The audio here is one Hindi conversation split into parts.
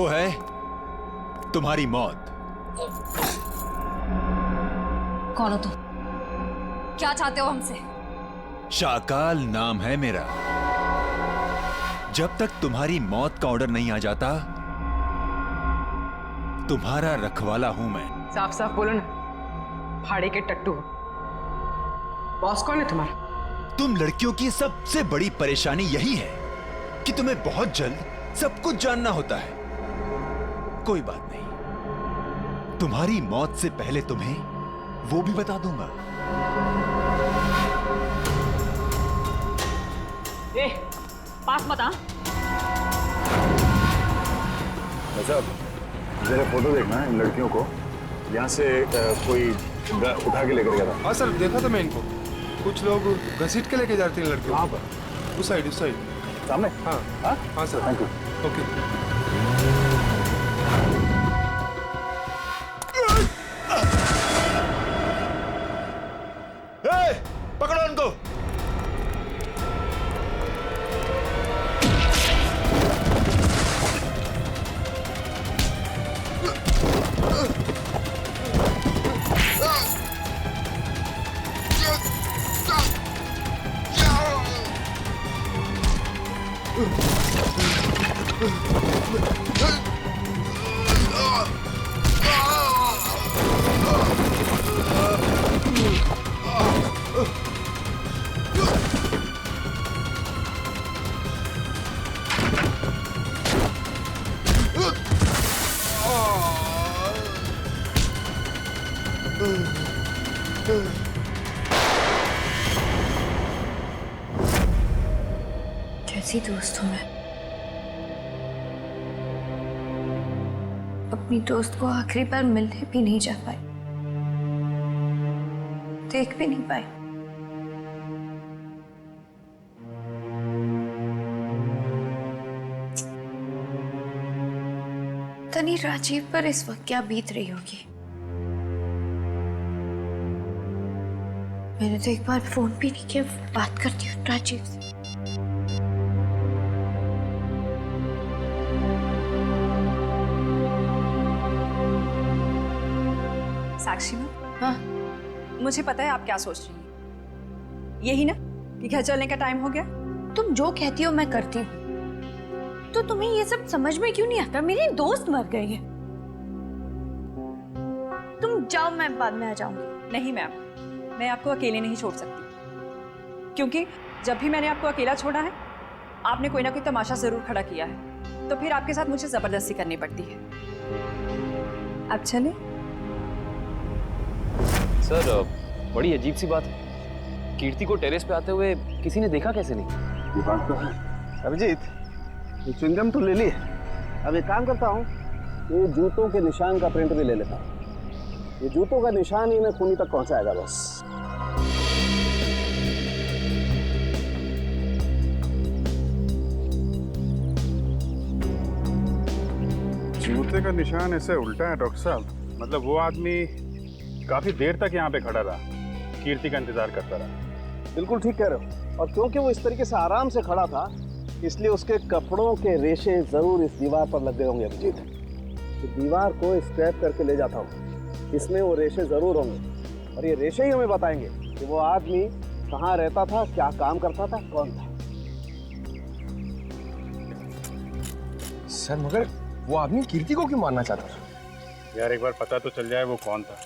वो है तुम्हारी मौत। कौन हो तुम? क्या चाहते हो हमसे? शाकाल नाम है मेरा। जब तक तुम्हारी मौत का ऑर्डर नहीं आ जाता, तुम्हारा रखवाला हूं मैं। साफ साफ बोलो ना, फाड़े के टट्टू। बॉस कौन है तुम्हारा? तुम लड़कियों की सबसे बड़ी परेशानी यही है कि तुम्हें बहुत जल्द सब कुछ जानना होता है। कोई बात नहीं, तुम्हारी मौत से पहले तुम्हें वो भी बता दूंगा। ए, पास मत आ। साहब, जरा फोटो देखना इन लड़कियों को। यहाँ से कोई उठा के लेकर गया था। हाँ सर, देखा था मैं इनको। कुछ लोग घसीट के लेके जाते हैं लड़कियों। कहाँ पर? उस साइड सामने। हाँ हाँ हाँ सर। Thank you. ओके। पकड़ो उनको। कैसी दोस्त हूं मैं। अपनी दोस्त को आखिरी बार मिलने भी नहीं जा पाई, देख भी नहीं पाई। तनी राजीव पर इस वक्त क्या बीत रही होगी। मैंने तो एक बार फोन भी नहीं किया। बात करती हूँ राजीव से। साक्षी मैम, हाँ, मुझे पता है आप क्या सोच रही हैं। यही ना कि घर चलने का टाइम हो गया। तुम जो कहती हो मैं करती हूँ, तो तुम्हें ये सब समझ में क्यों नहीं आता? मेरी दोस्त मर गई है। तुम जाओ, मैं बाद में आ जाऊंगी। नहीं मैम, मैं आपको अकेले नहीं छोड़ सकती, क्योंकि जब भी मैंने आपको अकेला छोड़ा है, आपने कोई ना कोई तमाशा जरूर खड़ा किया है, तो फिर आपके साथ मुझे जबरदस्ती करनी पड़ती है। अब चले। सर, बड़ी अजीब सी बात है। कीर्ति को टेरेस पे आते हुए किसी ने देखा कैसे नहीं? ये बात तो है। अभिजीत, ये च्युइंगम तो ले ली। अब एक काम करता हूँ, ये जूतों के निशान का प्रिंट भी ले लेता हूँ। ये जूतों का निशान ही मैं खूनी तक पहुंचाएगा बस। जूते का निशान ऐसे उल्टा है डॉक्टर साहब। मतलब वो आदमी काफी देर तक यहाँ पे खड़ा रहा, कीर्ति का इंतजार करता रहा। बिल्कुल ठीक कह रहे हो। और क्योंकि वो इस तरीके से आराम से खड़ा था, इसलिए उसके कपड़ों के रेशे जरूर इस दीवार पर लग गए होंगे। अभिजीत, तो दीवार को स्क्रैप करके ले जाता हूँ, इसमें वो रेशे जरूर होंगे। और ये रेशे ही हमें बताएंगे कि वो आदमी कहाँ रहता था, क्या काम करता था, कौन था। सर, मगर वो आदमी कीर्ति को क्यों मारना चाहता था? यार एक बार पता तो चल जाए वो कौन था,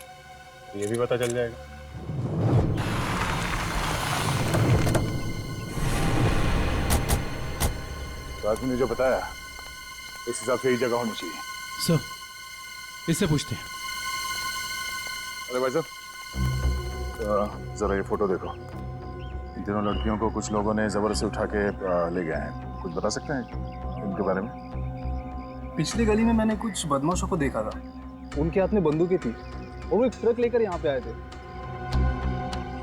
तो ये भी पता चल जाएगा। तो आदमी ने जो बताया उस हिसाब से ही जगह होनी चाहिए। सर, इससे पूछते हैं। अरे भाई साहब, जरा ये फोटो देखो। इन तीनों लड़कियों को कुछ लोगों ने जबरदस्ती उठा के ले गए हैं। कुछ बता सकते हैं इनके बारे में? पिछली गली में मैंने कुछ बदमाशों को देखा था। उनके हाथ में बंदूकें थी और वो एक ट्रक लेकर यहाँ पे आए थे।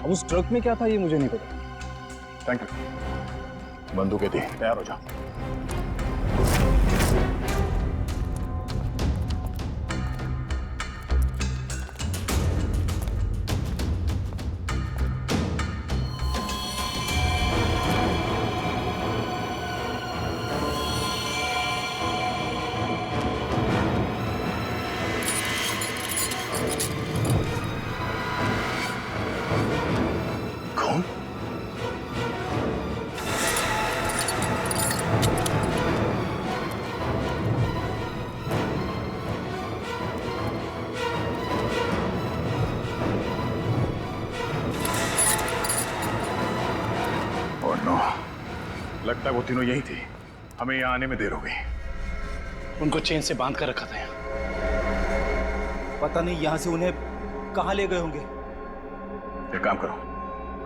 अब उस ट्रक में क्या था ये मुझे नहीं पता। Thank you. बंदूकें थी, तैयार हो जाओ। लगता है वो तीनों यही थी। हमें यहाँ आने में देर हो गई। उनको चेन से बांध कर रखा था यहाँ। पता नहीं यहाँ से उन्हें कहाँ ले गए होंगे। एक काम करो,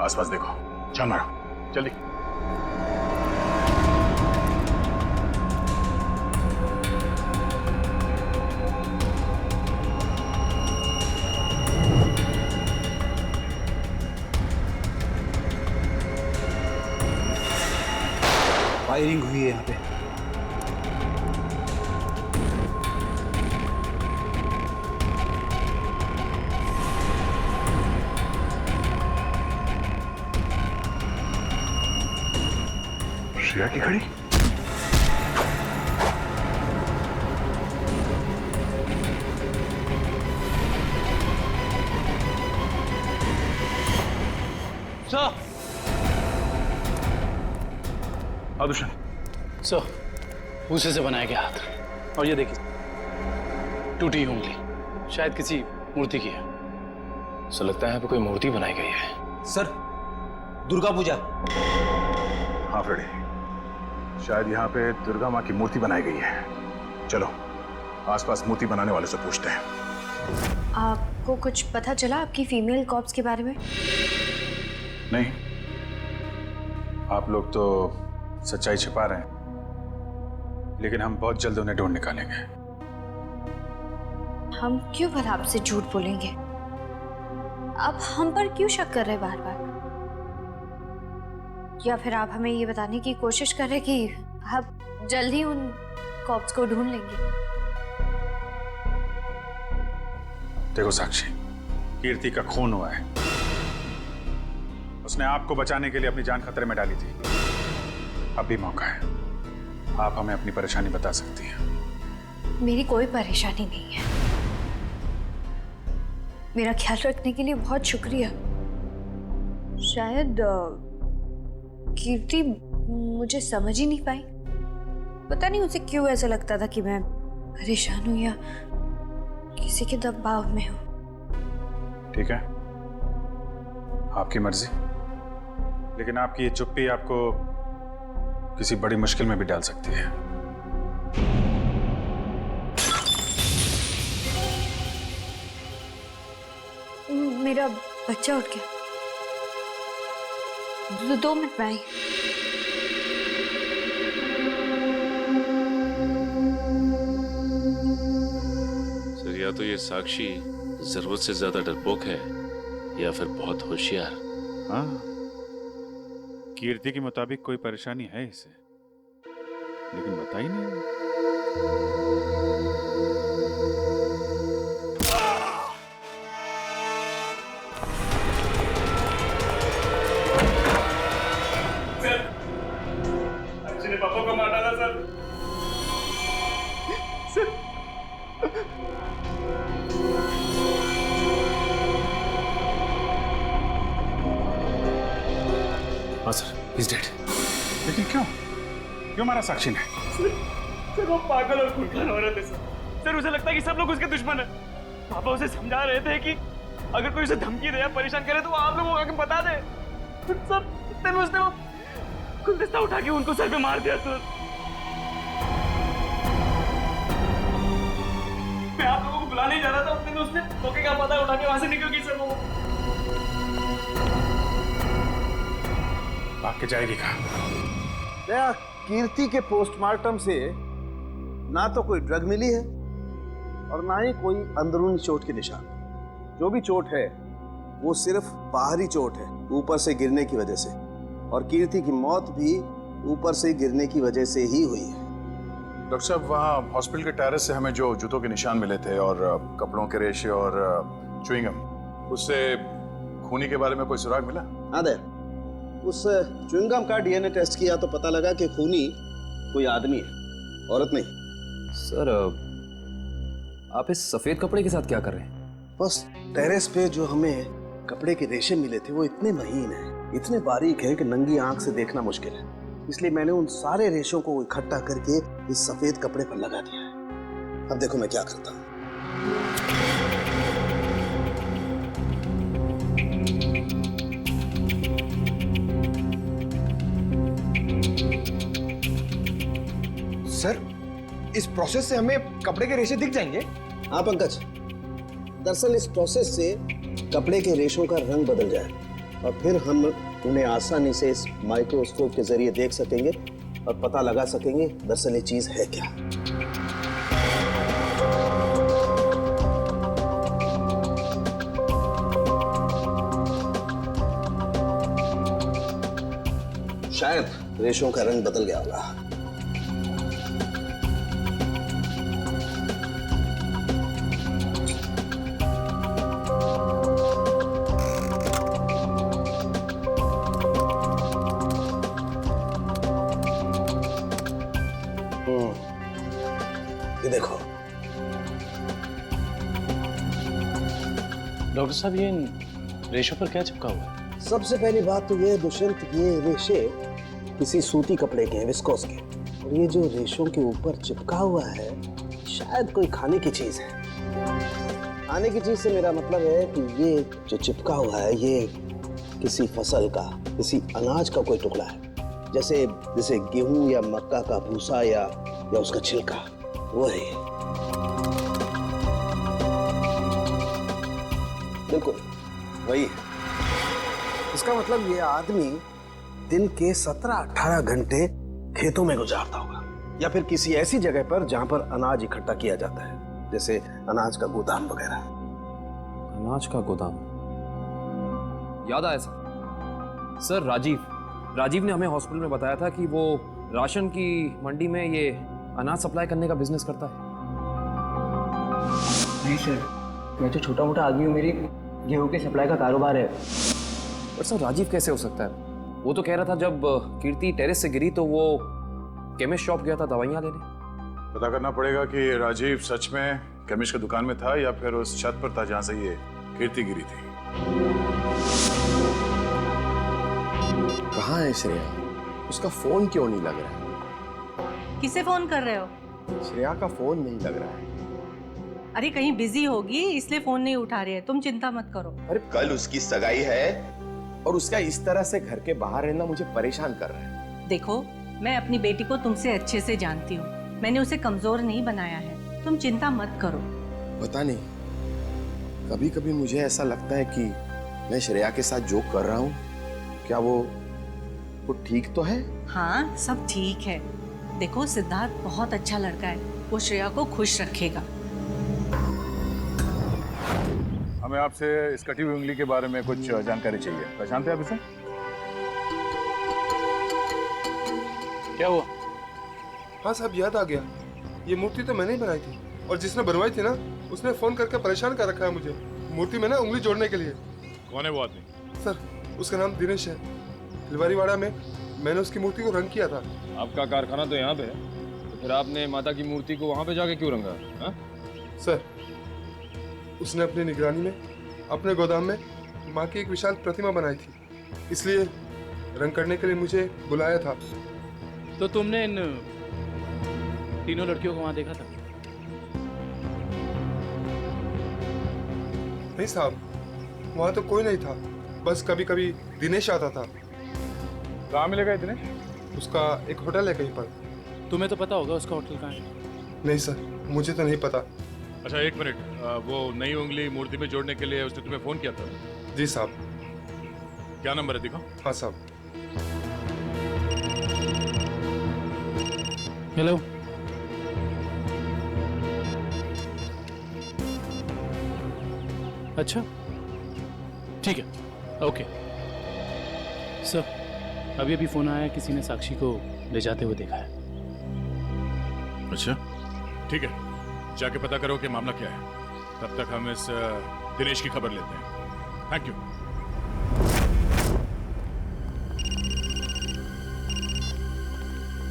आसपास देखो, छान मारो जल्दी। फायरिंग हुई है यहाँ पे। श्रेया की घड़ी। सर, आदुशन, सर, भूसे से बनाया गया हाथ। और ये देखिए, टूटी हुई उंगली, शायद किसी मूर्ति की है। सो लगता है यहाँ पे कोई मूर्ति बनाई गई है। सर, दुर्गा पूजा। हाँ फ्रेडी, शायद यहाँ पे दुर्गा माँ की मूर्ति बनाई गई है। चलो आसपास मूर्ति बनाने वाले से पूछते हैं। आपको कुछ पता चला आपकी फीमेल कॉप्स के बारे में? नहीं, आप लोग तो सच्चाई छिपा रहे हैं, लेकिन हम बहुत जल्द उन्हें ढूंढ निकालेंगे। हम क्यों भला आपसे झूठ बोलेंगे? आप हम पर क्यों शक कर रहे बार बार? या फिर आप हमें ये बताने की कोशिश कर रहे कि आप जल्द ही उन कॉप्स को ढूंढ लेंगे? देखो साक्षी, कीर्ति का खून हुआ है। उसने आपको बचाने के लिए अपनी जान खतरे में डाली थी। अब भी मौका है, आप हमें अपनी परेशानी बता सकती हैं। मेरी कोई परेशानी नहीं है। मेरा ख्याल रखने के लिए बहुत शुक्रिया। शायद कीर्ति मुझे समझ ही नहीं पाई। पता नहीं उसे क्यों ऐसा लगता था कि मैं परेशान हूं या किसी के दबाव में हूं। ठीक है, आपकी मर्जी, लेकिन आपकी ये चुप्पी आपको किसी बड़ी मुश्किल में भी डाल सकती है। मेरा बच्चा उठ गया। 2 मिनट में आई। सर, या तो ये साक्षी जरूरत से ज्यादा डरपोक है या फिर बहुत होशियार। हाँ, कीर्ति के मुताबिक कोई परेशानी है इसे, लेकिन बता ही नहीं। ने पापा को मार डाला सर। हाँ सर, he's dead। लेकिन क्यों क्यों मारा साक्षी ने? सर वो पागल और खूंखार औरत है सर। सर उसे लगता है कि सब लोग उसके दुश्मन है। पापा उसे समझा रहे थे कि अगर कोई उसे धमकी दे या परेशान करे तो वो आप लोगों को आके बता दे। सर इतने में उसने वो गुलदस्ता उठा के उनको सर पे मार दिया सर। मैं आप लोगों को बुलाने जा रहा था, उतने में उसने मौके का पता उठा के वहां से निकल गई सर। वो भाग के जाएगी कहाँ? दया, कीर्ति के पोस्टमार्टम से ना तो कोई ड्रग मिली है और ना ही कोई अंदरूनी चोट के निशान। जो भी चोट है वो सिर्फ बाहरी चोट है, ऊपर से गिरने की वजह से। और कीर्ति की मौत भी ऊपर से गिरने की वजह से ही हुई है। डॉक्टर साहब, वहाँ हॉस्पिटल के टेरेस से हमें जो जूतों के निशान मिले थे और कपड़ों के रेशे और च्युइंगम, उससे खूनी के बारे में कोई सुराग मिला? हाँ दया, उस च्युइंगम का डीएनए टेस्ट किया तो पता लगा कि खूनी कोई आदमी है, औरत नहीं। सर, आप इस सफेद कपड़े के साथ क्या कर रहे हैं? बस टेरेस पे जो हमें कपड़े के रेशे मिले थे वो इतने महीन हैं, इतने बारीक हैं कि नंगी आंख से देखना मुश्किल है। इसलिए मैंने उन सारे रेशों को इकट्ठा करके इस सफेद कपड़े पर लगा दिया है। अब देखो मैं क्या करता हूँ। सर, इस प्रोसेस से हमें कपड़े के रेशे दिख जाएंगे? हाँ पंकज, दरअसल इस प्रोसेस से कपड़े के रेशों का रंग बदल जाए और फिर हम उन्हें आसानी से इस माइक्रोस्कोप के जरिए देख सकेंगे और पता लगा सकेंगे दरअसल ये चीज है क्या। शायद रेशों का रंग बदल गया होगा। ये देखो डॉक्टर साहब, ये इन रेशों पर क्या चिपका हुआ है? सबसे पहली बात तो ये है दुष्यंत, ये रेशे किसी सूती कपड़े के हैं, विस्कोस के। और ये जो रेशों के ऊपर चिपका हुआ है शायद कोई खाने की चीज है। खाने की चीज से मेरा मतलब है कि ये जो चिपका हुआ है ये किसी फसल का, किसी अनाज का कोई टुकड़ा है, जैसे जैसे गेहूं या मक्का का भूसा या उसका छिलका, वो है। बिल्कुल वही है। इसका मतलब ये आदमी दिन के 17-18 घंटे खेतों में गुजारता होगा या फिर किसी ऐसी जगह पर जहां पर अनाज इकट्ठा किया जाता है, जैसे अनाज का गोदाम वगैरह। अनाज का गोदाम, याद आया सर, राजीव ने हमें हॉस्पिटल में बताया था कि वो राशन की मंडी में ये अनाज सप्लाई करने का बिजनेस करता है। नहीं सर, मैं तो छोटा मोटा आदमी हूँ, मेरी गेहूं के सप्लाई का कारोबार है। पर सर, राजीव कैसे हो सकता है? वो तो कह रहा था जब कीर्ति टेरेस से गिरी तो वो केमिस्ट शॉप गया था दवाइयाँ लेने। पता करना पड़ेगा कि राजीव सच में केमिस्ट की दुकान में था या फिर उस छत पर था जहां से ये कीर्ति गिरी थी। कहाँ है श्रेया? उसका फोन क्यों नहीं लग रहा है? किसे फोन कर रहे हो? श्रेया का फोन नहीं लग रहा है। अरे कहीं बिजी होगी इसलिए फोन नहीं उठा रही है, तुम चिंता मत करो। अरे कल उसकी सगाई है और उसका इस तरह से घर के बाहर रहना मुझे परेशान कर रहा है। देखो, मैं अपनी बेटी को तुमसे अच्छे से जानती हूँ, मैंने उसे कमजोर नहीं बनाया है, तुम चिंता मत करो। पता नहीं, कभी कभी मुझे ऐसा लगता है कि मैं श्रेया के साथ जो कर रहा हूँ, क्या वो ठीक तो है? हाँ, सब ठीक है। देखो, सिद्धार्थ बहुत अच्छा लड़का है, वो श्रेया को खुश रखेगा। हमें आपसे इस कटी हुई उंगली के बारे में कुछ जानकारी चाहिए। पहचानते हैं आप इसे? क्या हुआ? हाँ साहब, याद आ गया। ये मूर्ति तो मैंने ही बनाई थी और जिसने बनवाई थी ना उसने फोन करके परेशान कर रखा है मुझे मूर्ति में ना उंगली जोड़ने के लिए। कौन है वो आदमी? सर, उसका नाम दिनेश है। फुलवारीवाड़ा में मैंने उसकी मूर्ति को रंग किया था। आपका कारखाना तो यहाँ पे है, तो फिर आपने माता की मूर्ति को वहाँ पे जाके क्यों रंगा? हाँ? सर, उसने अपनी निगरानी में अपने गोदाम में माँ की एक विशाल प्रतिमा बनाई थी, इसलिए रंग करने के लिए मुझे बुलाया था। तो तुमने इन तीनों लड़कियों को वहां देखा था? नहीं साहब, वहाँ तो कोई नहीं था, बस कभी कभी दिनेश आता था। कहाँ मिलेगा दिनेश? उसका एक होटल है कहीं पर। तुम्हें तो पता होगा उसका होटल कहाँ है? नहीं सर, मुझे तो नहीं पता। अच्छा एक मिनट, वो नई उंगली मूर्ति में जोड़ने के लिए उसने तुम्हें फोन किया था? जी साहब। क्या नंबर है, दिखाओ। हाँ साहब। हेलो, अच्छा ठीक है, ओके सर। अभी अभी फोन आया, किसी ने साक्षी को ले जाते हुए देखा है। अच्छा ठीक है, जाके पता करो कि मामला क्या है। तब तक हम इस दिनेश की खबर लेते हैं। Thank you.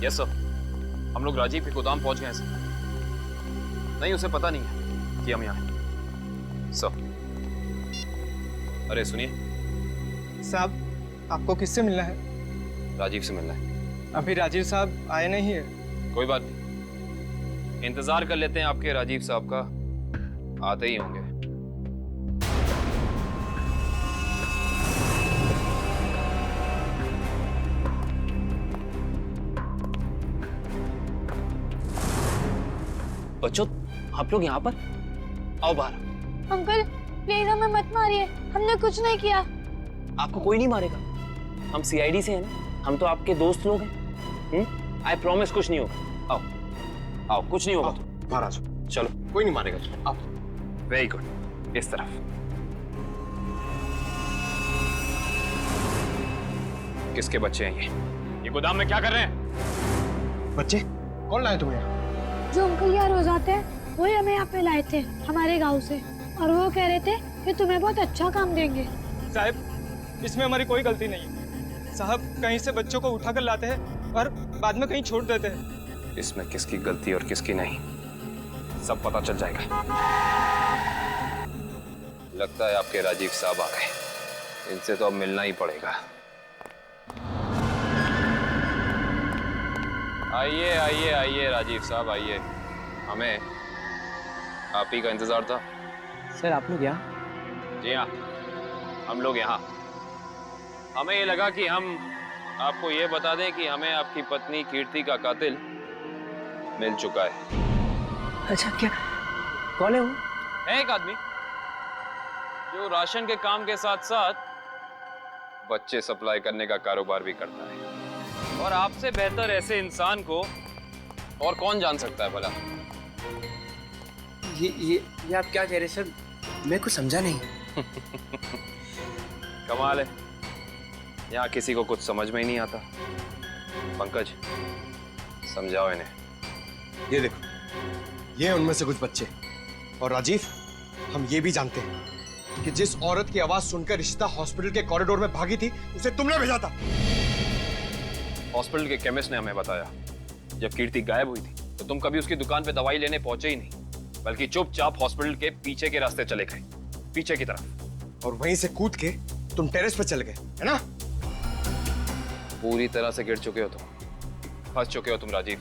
यस सर, हम लोग राजीव के गोदाम पहुंच गए हैं सर। नहीं, उसे पता नहीं है कि हम यहाँ हैं सर। अरे सुनिए साहब, आपको किससे मिलना है? राजीव से मिलना है। अभी राजीव साहब आए नहीं है। कोई बात नहीं, इंतजार कर लेते हैं आपके राजीव साहब का, आते ही होंगे। बच्चों, आप लोग यहाँ पर आओ बाहर। अंकल प्लीज हमें मत मारिए, हमने कुछ नहीं किया। आपको कोई नहीं मारेगा, हम सीआईडी से हैं ना, हम तो आपके दोस्त लोग हैं। आई प्रॉमिस कुछ नहीं होगा। आओ आओ, कुछ नहीं होगा। बाहर आ जाओ। चलो, कोई नहीं मारेगा। आओ। वेरी गुड, इस तरफ। किसके बच्चे हैं ये गोदाम में क्या कर रहे हैं? बच्चे कौन लाए तुम्हें यहाँ? जो अंकल यहाँ रोज आते हैं वही हमें यहाँ पे लाए थे हमारे गांव से, और वो कह रहे थे कि तुम्हें बहुत अच्छा काम देंगे। साहब इसमें हमारी कोई गलती नहीं है। साहब कहीं से बच्चों को उठाकर लाते हैं और बाद में कहीं छोड़ देते हैं। इसमें किसकी गलती और किसकी नहीं, सब पता चल जाएगा। लगता है आपके राजीव साहब आ गए, इनसे तो अब मिलना ही पड़ेगा। आइए आइए आइए राजीव साहब आइए, हमें आप ही का इंतजार था। सर आप लोग यहाँ? जी हाँ, हम लोग यहाँ। हमें ये लगा कि हम आपको ये बता दें कि हमें आपकी पत्नी कीर्ति का कातिल मिल चुका है। अच्छा, क्या कौन है वो? है एक आदमी जो राशन के काम के साथ साथ बच्चे सप्लाई करने का कारोबार भी करता है, और आपसे बेहतर ऐसे इंसान को और कौन जान सकता है भला? ये आप क्या कह रहे सर? मैं कुछ समझा नहीं। कमाल है, यहाँ किसी को कुछ समझ में ही नहीं आता। पंकज, समझाओ इन्हें। ये देखो, ये उनमें से कुछ बच्चे। और राजीव, हम ये भी जानते हैं कि जिस औरत की आवाज सुनकर रिश्ता हॉस्पिटल के कॉरिडोर में भागी थी, उसे तुमने भेजा था। हॉस्पिटल के केमिस्ट ने हमें बताया, जब कीर्ति गायब हुई थी तो तुम कभी उसकी दुकान पे दवाई लेने पहुंचे ही नहीं, बल्कि चुपचाप हॉस्पिटल के पीछे के रास्ते चले गए, पीछे की तरफ। और वहीं से कूद के तुम टेरेस पर चले गए, है ना? पूरी तरह से गिर चुके हो तुम, फंस चुके हो तुम राजीव।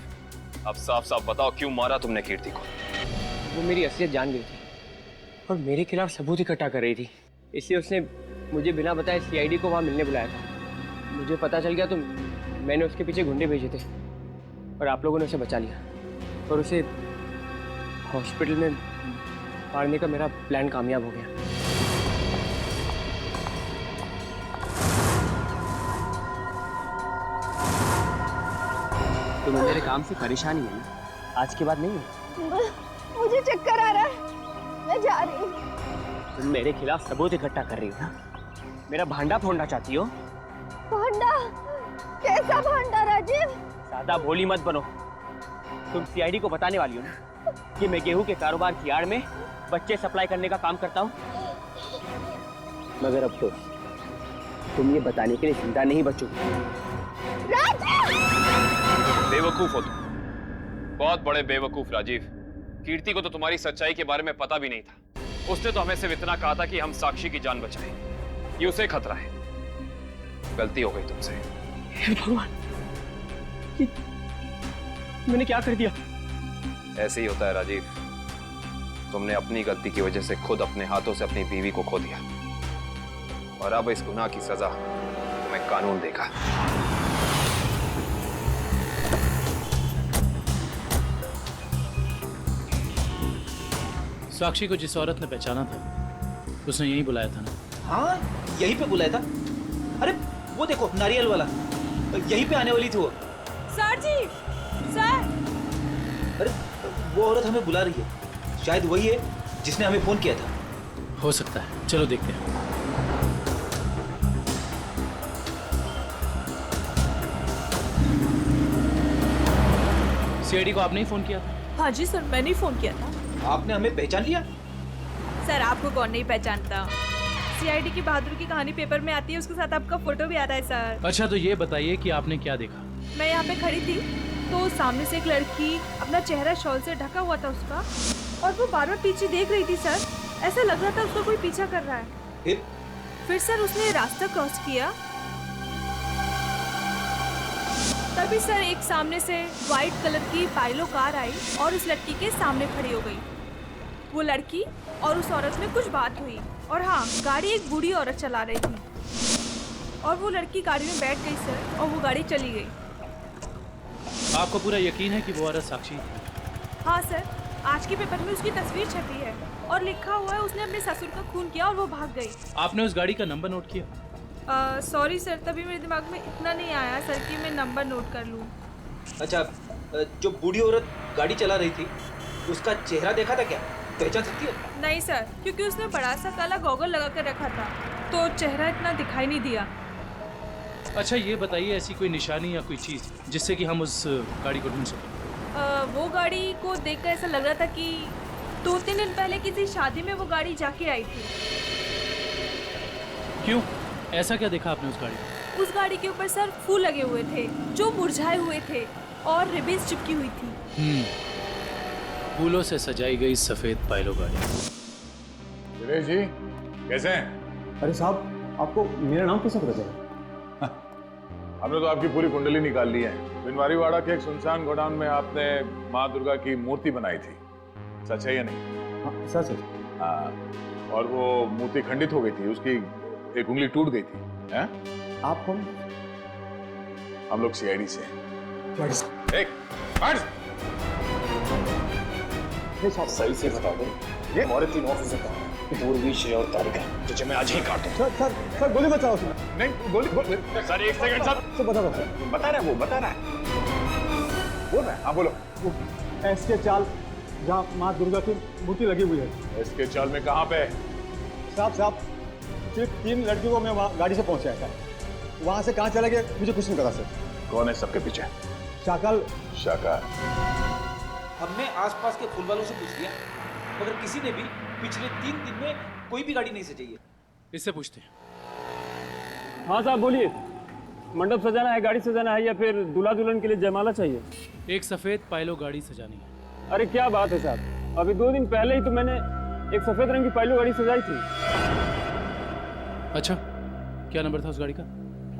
अब साफ साफ बताओ, क्यों मारा तुमने कीर्ति को? वो मेरी असलियत जान गई थी और मेरे खिलाफ सबूत इकट्ठा कर रही थी, इसलिए उसने मुझे बिना बताए सीआईडी को वहाँ मिलने बुलाया था। मुझे पता चल गया तो मैंने उसके पीछे गुंडे भेजे थे और आप लोगों ने उसे बचा लिया, और उसे हॉस्पिटल में मारने का मेरा प्लान कामयाब हो गया। तुम्हें मेरे काम से परेशानी है ना? आज के बाद नहीं है? मुझे चक्कर आ रहा है, मैं जा रही हूँ। तुम मेरे खिलाफ सबूत इकट्ठा कर रही हो ना? मेरा भांडा फोड़ना चाहती हो? भांडा? कैसा भांडा राजीव? ज्यादा भोली मत बनो। तुम सीआईडी को बताने वाली हो ना कि मैं गेहूं के कारोबार की आड़ में बच्चे सप्लाई करने का काम करता हूँ? मगर अब तो तुम ये बताने के लिए जिंदा नहीं बचोगे। बेवकूफ हो तुम, बहुत बड़े बेवकूफ राजीव। कीर्ति को तो तुम्हारी सच्चाई के बारे में पता भी नहीं था। उसने तो हमें सिर्फ इतना कहा था कि हम साक्षी की जान बचाएं, ये उसे खतरा है। गलती हो गई तुमसे। भगवान, मैंने क्या कर दिया? ऐसे ही होता है राजीव, तुमने अपनी गलती की वजह से खुद अपने हाथों से अपनी बीवी को खो दिया, और अब इस गुनाह की सजा तुम्हें कानून देगा। साक्षी को जिस औरत ने पहचाना था उसने यहीं बुलाया था ना? हाँ, यहीं पे बुलाया था। अरे वो देखो, नारियल वाला, यहीं पे आने वाली थी वो। सर जी, सर। अरे वो औरत हमें बुला रही है, शायद वही है जिसने हमें फोन किया था। हो सकता है, चलो देखते हैं। सीआईडी को आपने ही फोन किया था? हाँ जी सर, मैंने ही फोन किया था। आपने हमें पहचान लिया? सर आपको कौन नहीं पहचानता? सीआईडी की बहादुर की कहानी पेपर में आती है, उसके साथ आपका फोटो भी आता है सर। अच्छा, तो ये बताइए कि आपने क्या देखा? मैं यहाँ पे खड़ी थी तो सामने से एक लड़की, अपना चेहरा शॉल से ढका हुआ था उसका, और वो बार बार पीछे देख रही थी सर। ऐसा लग रहा था उसको कोई पीछा कर रहा है। फिर सर उसने रास्ता क्रॉस किया, तभी सर एक सामने से व्हाइट कलर की पाइलो कार आई और उस लड़की के सामने खड़ी हो गई। वो लड़की और उस औरत में कुछ बात हुई, और हाँ, गाड़ी एक बूढ़ी औरत चला रही थी, और वो लड़की गाड़ी में बैठ गई सर, और वो गाड़ी चली गई। आपको पूरा यकीन है कि वो औरत साक्षी? हाँ सर, आज के पेपर में उसकी तस्वीर छपी है और लिखा हुआ है उसने अपने ससुर का खून किया और वो भाग गई। आपने उस गाड़ी का नंबर नोट किया? सॉरी सर, तभी मेरे दिमाग में इतना नहीं आया सर कि मैं नंबर नोट कर लूँ। अच्छा, जो बूढ़ी औरत गाड़ी चला रही थी उसका चेहरा देखा था क्या? पहचान सकती है? नहीं सर, क्योंकि उसने बड़ा सा काला गॉगल लगा कर रखा था तो चेहरा इतना दिखाई नहीं दिया। अच्छा ये बताइए, ऐसी कोई निशानी या कोई चीज़ जिससे कि हम उस गाड़ी को ढूंढ सकें? वो गाड़ी को देखकर ऐसा लग रहा था कि 2-3 दिन पहले किसी शादी में वो गाड़ी जाके आई थी। क्यों? ऐसा क्या देखा आपने उस गाड़ी में? उस गाड़ी के ऊपर सर फूल लगे हुए थे जो मुरझाए हुए थे और रिबन्स चिपकी हुई थी। फूलों से सजाई गई सफेद पायलो गाड़ी। दिनेश जी कैसे हैं? अरे साहब, आपको मेरा नाम कैसे पता चला? हमने तो आपकी पूरी कुंडली निकाल ली है। बिनवारीवाड़ा के एक सुनसान गोडाउन में आपने माँ दुर्गा की मूर्ति बनाई थी, सच है या नहीं? हाँ, सच है। हाँ, और वो मूर्ति खंडित हो गई थी, उसकी एक उंगली टूट गई थी। हैं? आप कौन? हम लोग सीआईडी से हैं। सही से बता दो, ये हमारे 3 ऑफिसर कहाँ हैं? पूर्वी, श्रेय और तारिका, तुझे मैं आज ही काटूं। सर गोली मत चलाओ। नहीं गोली सर, एक सेकंड साहब। सर बता दो। बता रहा है वो, बता रहा है। बोल रहा है, हाँ बोलो। एसके चाल जहाँ माँ दुर्गा की मूर्ति लगी हुई है। एसके चाल में कहाँ पे? साहब सिर्फ 3 लड़कियों को मैं वहाँ गाड़ी से पहुँचाया था। वहाँ से कहाँ चला गया मुझे कुछ नहीं पता सर। कौन है सबके पीछे? शाकाल। हमने आसपास के फूल वालों से पूछ लिया मगर किसी ने भी पिछले 3 दिन में कोई भी गाड़ी नहीं सजाई है। इससे पूछते हैं। हाँ साहब बोलिए, मंडप सजाना है, गाड़ी सजाना है या फिर दूल्हा दुल्हन के लिए जयमाला चाहिए? एक सफेद पायलो गाड़ी सजानी है। अरे क्या बात है साहब, अभी 2 दिन पहले ही तो मैंने एक सफेद रंग की पायलो गाड़ी सजाई थी। अच्छा, क्या नंबर था उस गाड़ी का?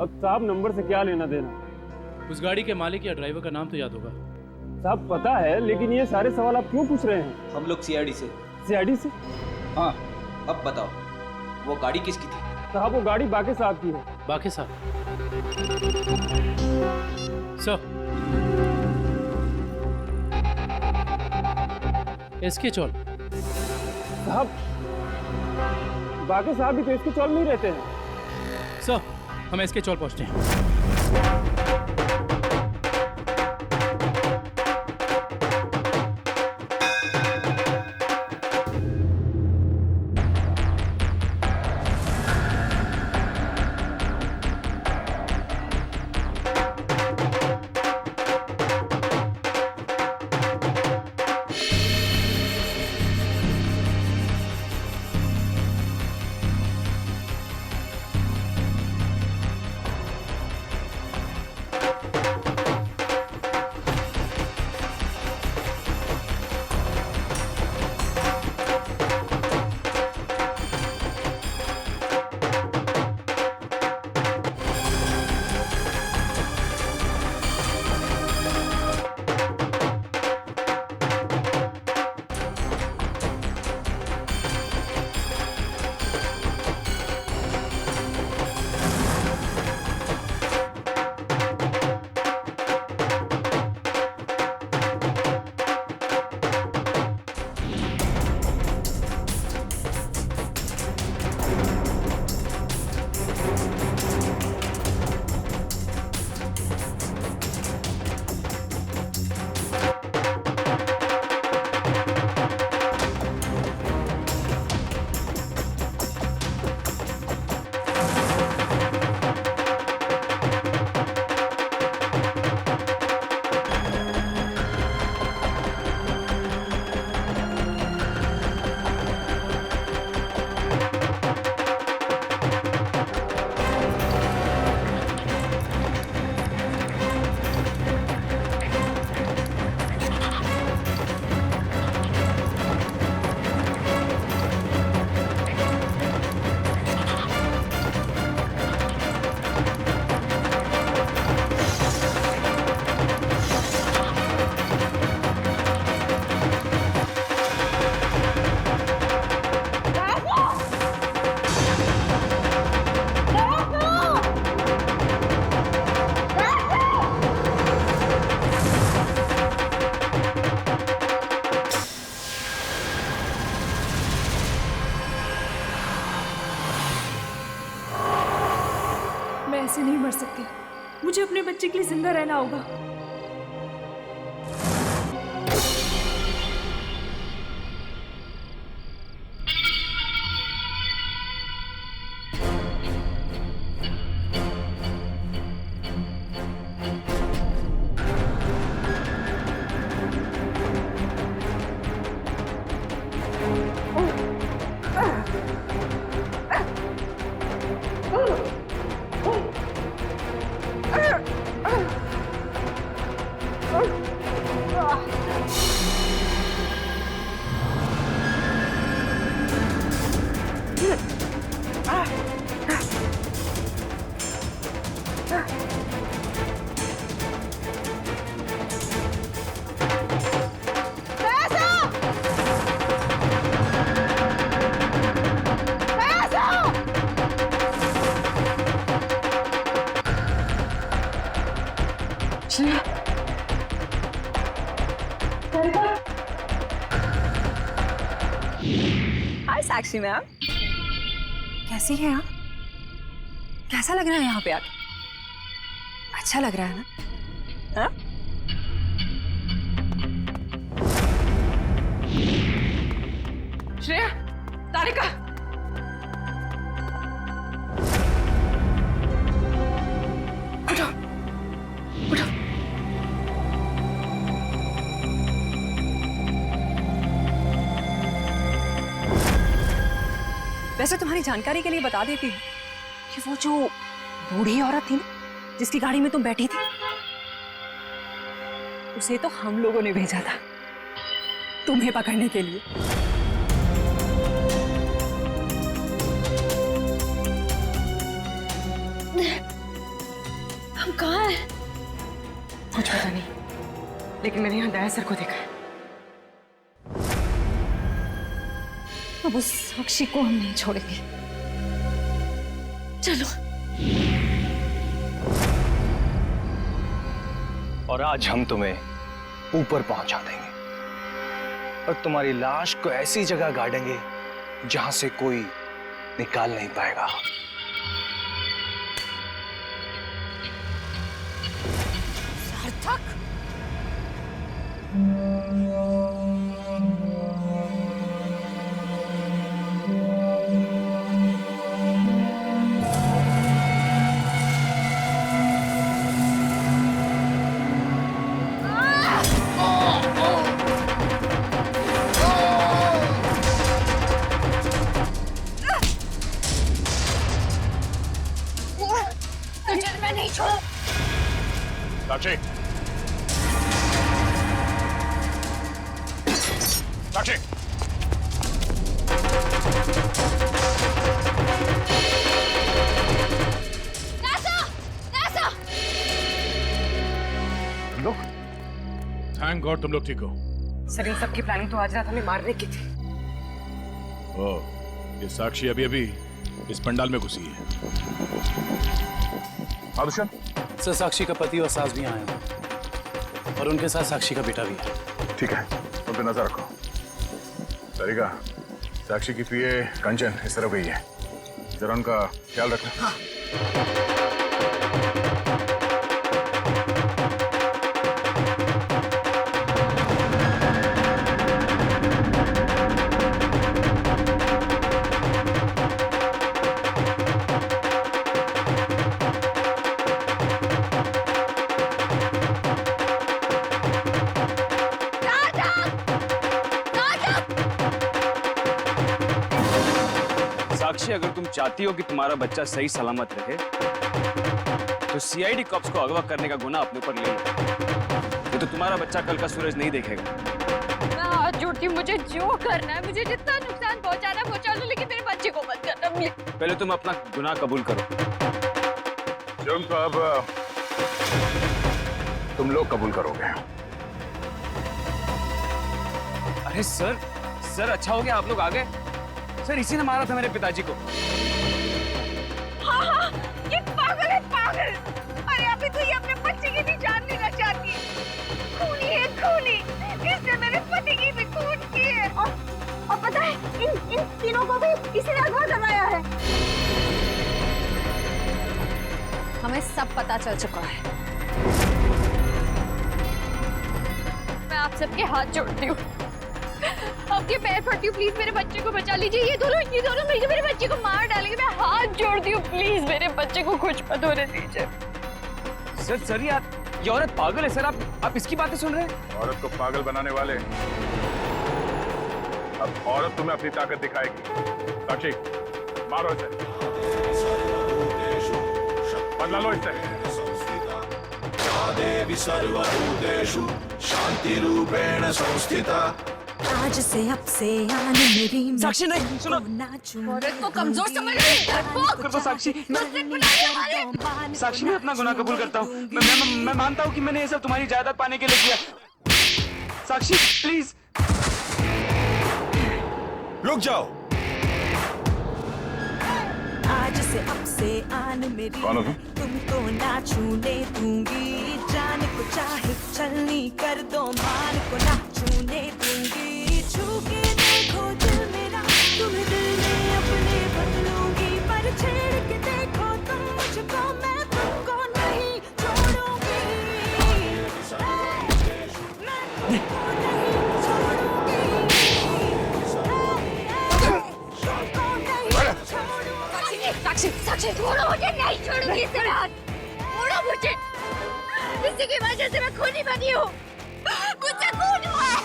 अब साहब नंबर से क्या लेना देना? उस गाड़ी के मालिक या ड्राइवर का नाम तो याद होगा? साहब पता है, लेकिन ये सारे सवाल आप क्यों पूछ रहे हैं? हम लोग सीआईडी से। सीआईडी से? हाँ, अब बताओ वो गाड़ी किसकी थी? साहब वो गाड़ी बाके साहब की है। बाके साहब? सर, इसके चौल? साहब बाके साहब भी तो इसके चौल में ही रहते हैं। सर, हम इसके चौल पहुंचते हैं। ऐसे नहीं मर सकती। मुझे अपने बच्चे के लिए जिंदा रहना होगा। हाय साक्षी मैम, कैसी हैं आप? कैसा लग रहा है यहाँ पे आके? अच्छा लग रहा है ना? हाँ? श्रेया, तारिका, उठो, उठो। वैसे तुम्हारी जानकारी के लिए बता देती हूँ कि वो जो बूढ़ी औरत थी ना, जिसकी गाड़ी में तुम बैठी थी, उसे तो हम लोगों ने भेजा था तुम्हें पकड़ने के लिए। हम कहाँ हैं? कुछ पता नहीं, लेकिन मैंने यहाँ दया सर को देखा है। अब उस साक्षी को हम नहीं छोड़ेंगे। चलो। और आज हम तुम्हें ऊपर पहुंचा देंगे और तुम्हारी लाश को ऐसी जगह गाड़ेंगे जहां से कोई निकाल नहीं पाएगा। सार्थक, साक्षी, साक्षी, तुम लोग? थैंक गॉड तुम लोग ठीक हो। सर, इन सबकी प्लानिंग तो आज रात हमें मारने की थी। ओह, ये साक्षी अभी अभी इस पंडाल में घुसी है। आदुशन? सर, साक्षी का पति और सास भी आए हैं और उनके साथ साक्षी का बेटा भी है। ठीक है, उन पे नजर रखो। तारिका, साक्षी की पीए कंचन इस तरफ गई है, जरा उनका ख्याल रखना। साक्षी, अगर तुम चाहती हो कि तुम्हारा बच्चा सही सलामत रहे तो सीआईडी कॉप्स को अगवा करने का गुनाह अपने ऊपर ले लो। ये तो तुम्हारा बच्चा कल का सूरज नहीं देखेगा। मैं हाथ जोड़ के, मुझे जो करना है, मुझे जितना नुकसान पहुंचाना है पहुंचा लो, लेकिन मेरे बच्चे को मत करना प्लीज। पहले तुम अपना गुनाह कबूल करो। जुर्म तो अब तुम लोग कबूल करोगे। अरे सर, अच्छा हो गया आप लोग आ गए। सर, इसी ने मारा था मेरे पिताजी को। हाँ हाँ, ये पागल है, पागल। अरे अभी तो ये अपने बच्चे की भी जान लेना चाहती है। खूनी है, खूनी। इसने मेरे पति की भी खून की है। और पता है, इन तीनों को भी इसी ने अगवा करवाया है। हमें सब पता चल चुका है। मैं आप सबके हाथ जोड़ती हूँ, आपके पैर पड़ती हूँ, प्लीज मेरे बच्चे को बचा लीजिए। ये दोनों मिलकर मेरे बच्चे को मार डालेंगे। मैं हाथ जोड़ती हूँ, प्लीज मेरे बच्चे को कुछ मत होने दीजिए। सर यार, ये औरत पागल है सर। आप इसकी बातें सुन रहे हैं? औरत को पागल बनाने वाले, अब औरत तुम्हें अपनी ताकत दिखाएगी। साक्षी, मारो इसे, बदला लो इससे। देवी सर्वभूतेषु शांति रूपेण संस्थिता। आज से अब से आन मेरी साक्षी नहीं, सुनो। औरत को कमजोर समझ रही कर दो साक्षी। साक्षी, मैं अपना गुनाह कबूल करता हूँ। मैं मानता हूँ कि मैंने ये सब तुम्हारी जायदाद पाने के लिए किया। साक्षी प्लीज रुक जाओ। आज से अब से आन मेरी तुमको ना छूने दूंगी। जान को चाहे चलनी कर दो, मान को ना छूने दूंगी। छू के देखो दिल मेरा, तुम्हें दिल में अपने बदलूंगी। पर छेड़ के देखो तुम मुझको, मैं तुमको नहीं छोड़ूंगी। मैं तुमको नहीं छोड़ूंगी। साक्षी छोड़ो मुझे, नहीं छोड़ूंगी इससे हाथ। छोड़ो मुझे, इसी की वजह से मैं खूनी बनी हूँ। मुझसे खून हुआ है।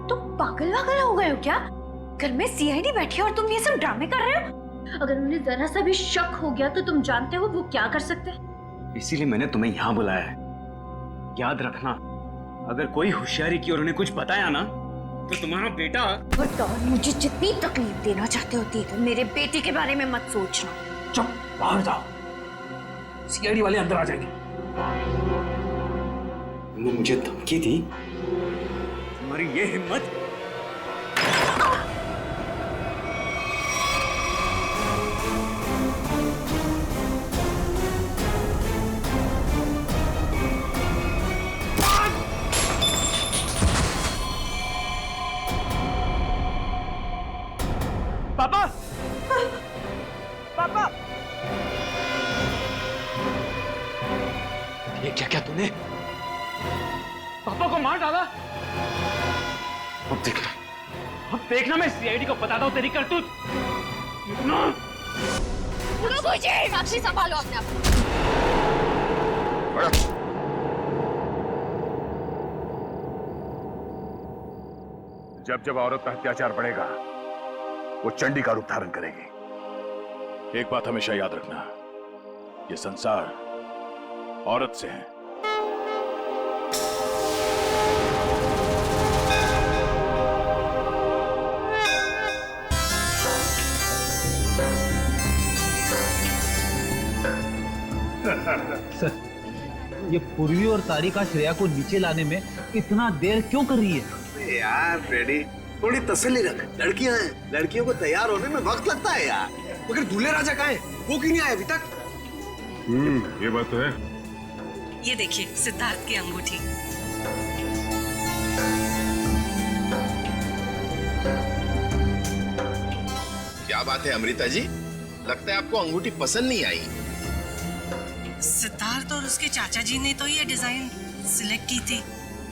तुम पागल हो गए हो क्या? घर में सीआईडी बैठी है और तुम ये सब ड्रामे कर रहे हो? अगर उन्हें जरा सा भी शक हो गया तो तुम जानते हो वो क्या कर सकते हैं। इसीलिए मैंने तुम्हें यहाँ बुलाया है। याद रखना, अगर कोई होशियारी की और उन्हें कुछ बताया ना, तो तुम्हारा बेटा। और मुझे जितनी तकलीफ देना चाहते होती है, मेरे बेटे के बारे में मत सोचना। चुप, बाहर जाओ, सीआईडी वाले अंदर आ जाएंगे। तुमने मुझे धमकी दी, तुम्हारी ये हिम्मत। पापा, पापा, ये क्या तूने पापा को मार डाला? अब देखना मैं सीआईडी को बताता हूँ तेरी करतूत। मुझे साक्षी संभालो अपने आप। जब औरत का अत्याचार बढ़ेगा, वो चंडी का रूप धारण करेगी। एक बात हमेशा याद रखना, ये संसार औरत से है। सर, ये पूर्वी और तारिका श्रेया को नीचे लाने में इतना देर क्यों कर रही है? यार फ्रेडी, थोड़ी तसल्ली रख। लड़कियां हैं, लड़कियों को तैयार होने में वक्त लगता है यार। मगर दूल्हे राजा कहाँ हैं? वो क्यों नहीं आए अभी तक? ये बात तो है। ये देखिए सिद्धार्थ की अंगूठी। क्या बात है अमृता जी, लगता है आपको अंगूठी पसंद नहीं आई। सिद्धार्थ और उसके चाचा जी ने तो ये डिजाइन सिलेक्ट की थी।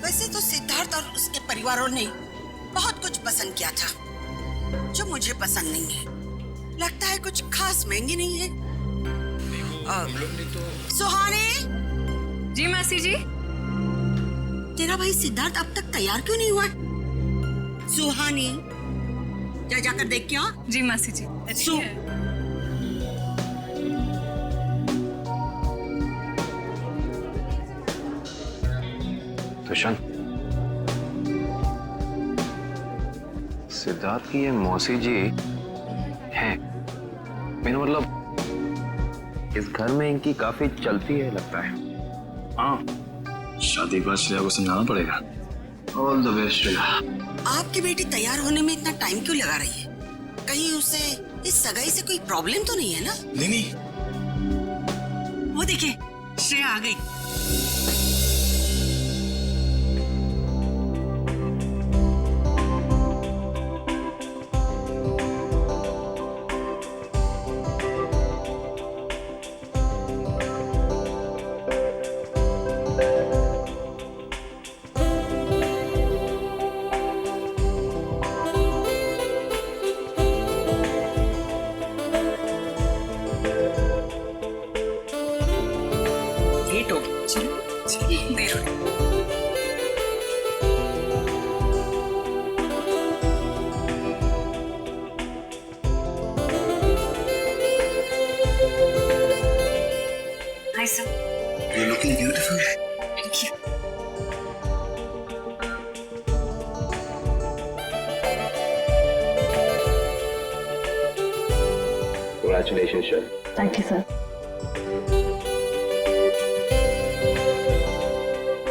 वैसे तो सिद्धार्थ और उसके परिवारों ने बहुत कुछ पसंद किया था जो मुझे पसंद नहीं है। लगता है कुछ खास महंगी नहीं है। हम लोग ने तो। सुहानी जी मासी जी। तेरा भाई सिद्धार्थ अब तक तैयार क्यों नहीं हुआ? सुहानी जा जाकर देख क्या? जी मासी जी। तुषार, सिद्धार्थ की ये मौसी जी हैं। मेरा मतलब इस घर में इनकी काफी चलती है लगता है। हाँ, शादी के बाद श्रेया को समझाना पड़ेगा। All the best Shreya. आपकी बेटी तैयार होने में इतना टाइम क्यों लगा रही है? कहीं उसे इस सगाई से कोई प्रॉब्लम तो नहीं है ना? नहीं। वो देखिए श्रेया आ गई। Hi, sir. You're looking beautiful. Thank you. Congratulations, Shal. Thank you, sir.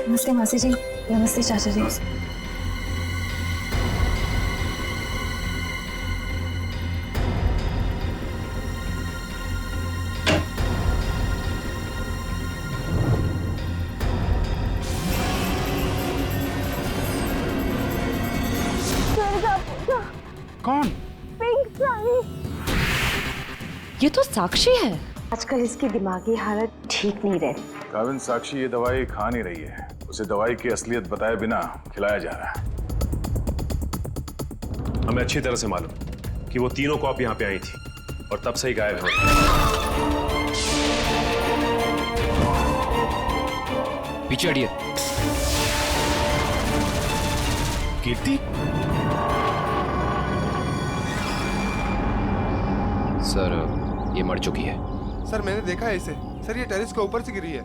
नमस्ते मासी जी। नमस्ते चाचा जी। कौन? पिंक साड़ी। ये तो साक्षी है। आजकल इसकी दिमागी हालत ठीक नहीं रहती। काविन, साक्षी ये दवाई खा नहीं रही है। उसे दवाई की असलियत बताए बिना खिलाया जा रहा है। हमें अच्छी तरह से मालूम कि वो तीनों कॉप यहाँ पे आई थी और तब से ही गायब है। पीछे हटिए। कीर्ति? सर, ये मर चुकी है। सर मैंने देखा है इसे। सर ये टेरेस के ऊपर से गिरी है।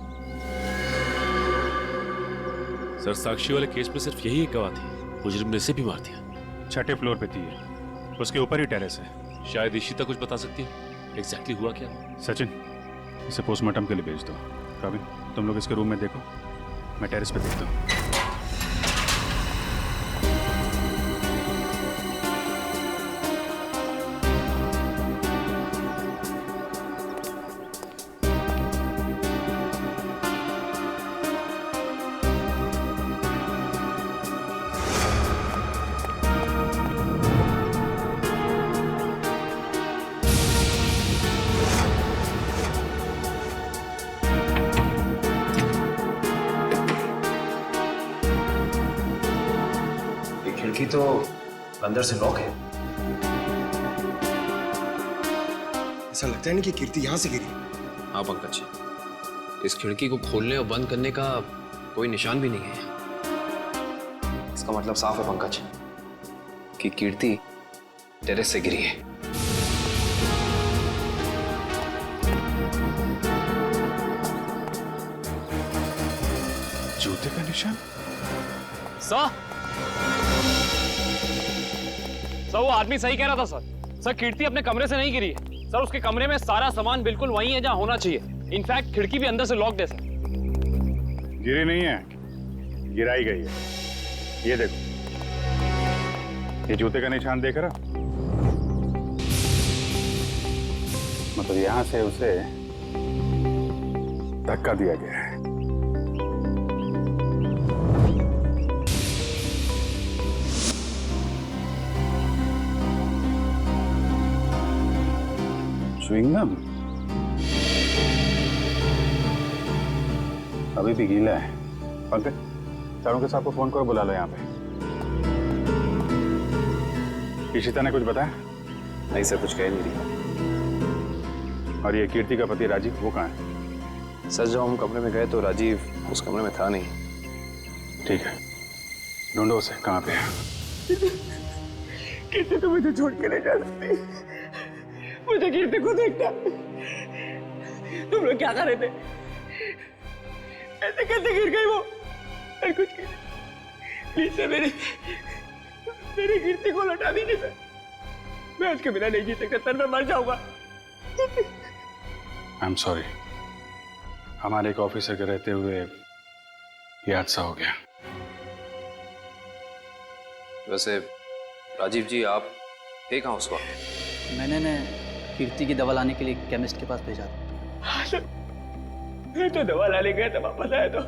सर, साक्षी वाले केस में सिर्फ यही एक गवाह थी। मुजरिम ने इसे भी मार दिया। 6ठे फ्लोर पे थी ये। उसके ऊपर ही टेरेस है। शायद इशिता कुछ बता सकती है एग्जैक्टली हुआ क्या। सचिन, इसे पोस्टमार्टम के लिए भेज दो। काविन, तुम लोग इसके रूम में देखो, मैं टेरेस पे देखता हूँ। खिड़की तो अंदर से लॉक है। ऐसा लगता है नहीं कि कीर्ति यहाँ से गिरी। हाँ पंकज, इस खिड़की को खोलने और बंद करने का कोई निशान भी नहीं है। इसका मतलब साफ है पंकज कि कीर्ति टेरेस से गिरी है। जूते का निशान? सर, वो आदमी सही कह रहा था सर। सर, कीर्ति अपने कमरे से नहीं गिरी है सर। उसके कमरे में सारा सामान बिल्कुल वही है जहां होना चाहिए। इनफैक्ट खिड़की भी अंदर से लॉक है सर। गिरी नहीं है, गिराई गई है। ये देखो, ये जूते का निशान देख रहा? मतलब यहां से उसे धक्का दिया गया है। च्युइंगम अभी भी गीला है। पंकज, चारों के साथ को फोन करो, बुला लो यहाँ पे। इशिता ने कुछ बताया? नहीं सर, कुछ कह नहीं रही। और ये कीर्ति का पति राजीव, वो कहाँ है? सर, जब हम कमरे में गए तो राजीव उस कमरे में था नहीं। ठीक है, ढूंढो उसे, कहाँ पे है? कीर्ति तो मुझे छोड़ के नहीं जा सकती। मुझे कीर्ति को देखना। तुम लोग क्या कर रहे थे? ऐसे कैसे गिर गई वो? मैं कुछ प्लीज सर, मेरी कीर्ति को लौटा दीजिए सर। मैं उसके बिना नहीं जी सकता सर, मैं मर जाऊंगा। आई एम सॉरी, हमारे एक ऑफिसर के रहते हुए ये हादसा हो गया। वैसे राजीव जी, आप थे कहाँ उस वक्त? मैंने कीर्ति की दवा लाने के लिए केमिस्ट के पास भेजा था। हाँ सर, मैं तो दवा लाने गया था, वापस आया तो।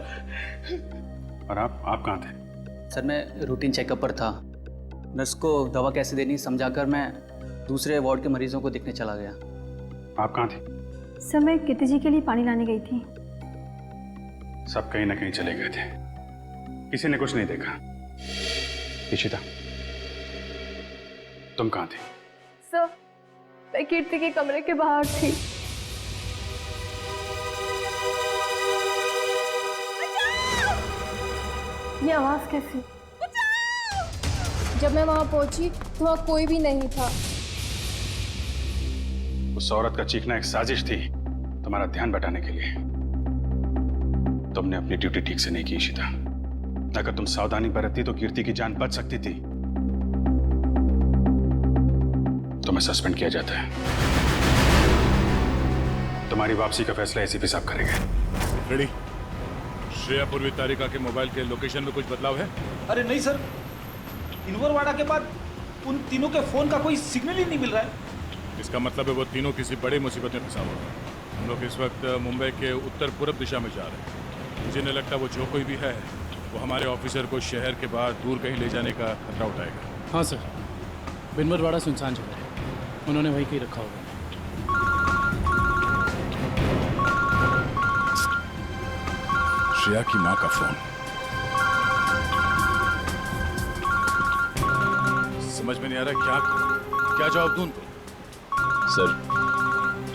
और आप कहाँ थे? सर, मैं रूटीन चेकअप पर था। नर्स को दवा कैसे देनी समझाकर मैं दूसरे वार्ड के मरीजों को देखने चला गया। आप कहाँ थे? सर, मैं कीर्ति जी के लिए पानी लाने गई थी। सब कहीं ना कहीं चले गए थे, किसी ने कुछ नहीं देखा। इशिता, तुम कहाँ थे? सर, मैं कीर्ति के कमरे के बाहर थी। ये आवाज कैसी? जब मैं वहां पहुंची तो वहां कोई भी नहीं था। उस औरत का चीखना एक साजिश थी, तुम्हारा ध्यान बटाने के लिए। तुमने अपनी ड्यूटी ठीक से नहीं की इशिता। अगर तुम सावधानी बरतती तो कीर्ति की जान बच सकती थी। तुम्हें सस्पेंड किया जाता है। तुम्हारी वापसी का फैसला एसीपी साहब करेंगे। रेडी? श्रेया पूर्वी तारिका के मोबाइल के लोकेशन में कुछ बदलाव है? अरे नहीं सर, इनवरवाड़ा के बाद उन तीनों के फोन का कोई सिग्नल ही नहीं मिल रहा है। इसका मतलब है वो तीनों किसी बड़ी मुसीबत में फंसा हुआ है। हम लोग इस वक्त मुंबई के उत्तर पूर्व दिशा में जा रहे हैं। मुझे नहीं लगता वो जो कोई भी है वो हमारे ऑफिसर को शहर के बाहर दूर कहीं ले जाने का खतरा उठाएगा। हाँ सर, बिनवरवाड़ा सुनसान जगह है, उन्होंने वहीं कहीं रखा होगा। श्रेया की माँ का फोन। समझ में नहीं आ रहा क्या जवाब दूं उनको। सर,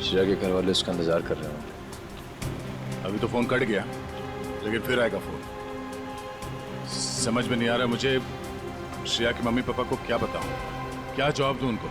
श्रेया के घर वाले उसका इंतजार कर रहे हैं। अभी तो फोन कट गया, लेकिन फिर आएगा फोन। समझ में नहीं आ रहा मुझे श्रेया के मम्मी पापा को क्या बताऊं, क्या जवाब दूं उनको।